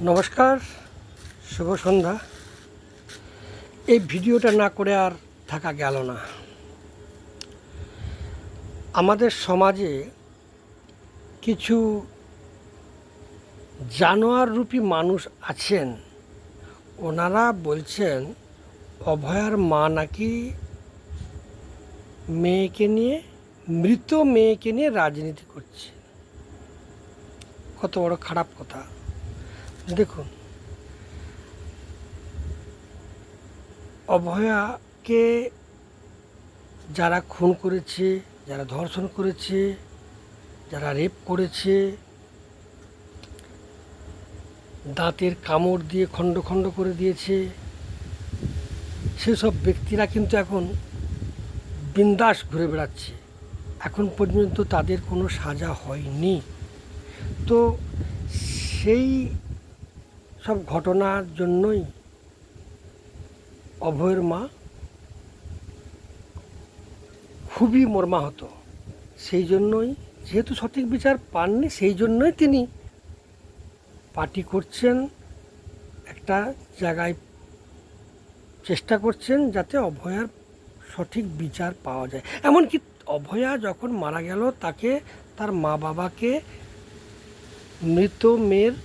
নমস্কার, শুভ সন্ধ্যা। এই ভিডিওটা না করে আর থাকা গেল না। আমাদের সমাজে কিছু জানোয়াররূপী মানুষ আছেন। ওনারা বলছেন অভয়ার মা নাকি মৃত মেয়েকে নিয়ে রাজনীতি করছে। কত বড় খারাপ কথা। দেখুন, অভয়াকে যারা খুন করেছে, যারা ধর্ষণ করেছে, যারা রেপ করেছে, দাঁতের কামড় দিয়ে খণ্ড খণ্ড করে দিয়েছে, সেসব ব্যক্তিরা কিন্তু এখন বিন্দাস ঘুরে বেড়াচ্ছে। এখন পর্যন্ত তাদের কোনো সাজা হয়নি। তো সেই সব ঘটনার জন্যই অভয়ের মা খুবই মর্মাহত। সেই জন্যই, যেহেতু সঠিক বিচার পাননি, সেই জন্যই তিনি পার্টি করছেন, একটা জায়গায় চেষ্টা করছেন যাতে অভয়ার সঠিক বিচার পাওয়া যায়। এমনকি অভয়া যখন মারা গেল, তাকে তার মা বাবাকে মৃত মেয়ের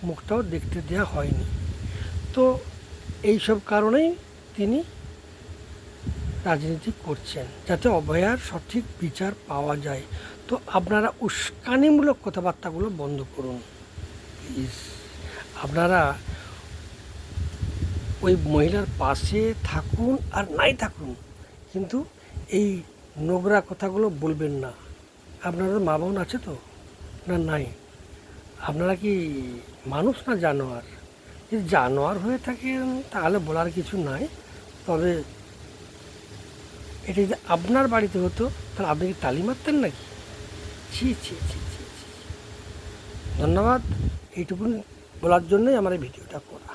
মুখটাও দেখতে দেওয়া হয়নি। তো এইসব কারণেই তিনি রাজনীতি করছেন, যাতে অভয়ার সঠিক বিচার পাওয়া যায়। তো আপনারা উস্কানিমূলক কথাবার্তাগুলো বন্ধ করুন প্লিজ। আপনারা ওই মহিলার পাশে থাকুন আর নাই থাকুন, কিন্তু এই নোংরা কথাগুলো বলবেন না। আপনাদের মা বোন আছে তো না? নাই? আপনারা কি মানুষ না জানোয়ার? যদি জানোয়ার হয়ে থাকেন তাহলে বলার কিছু নাই। তবে এটা যদি আপনার বাড়িতে হতো তাহলে আপনি কি তালি মারতেন নাকি? ছি ছি ছি ছি ছি। ধন্যবাদ। এইটুকুন বলার জন্যই আমার এই ভিডিওটা করা।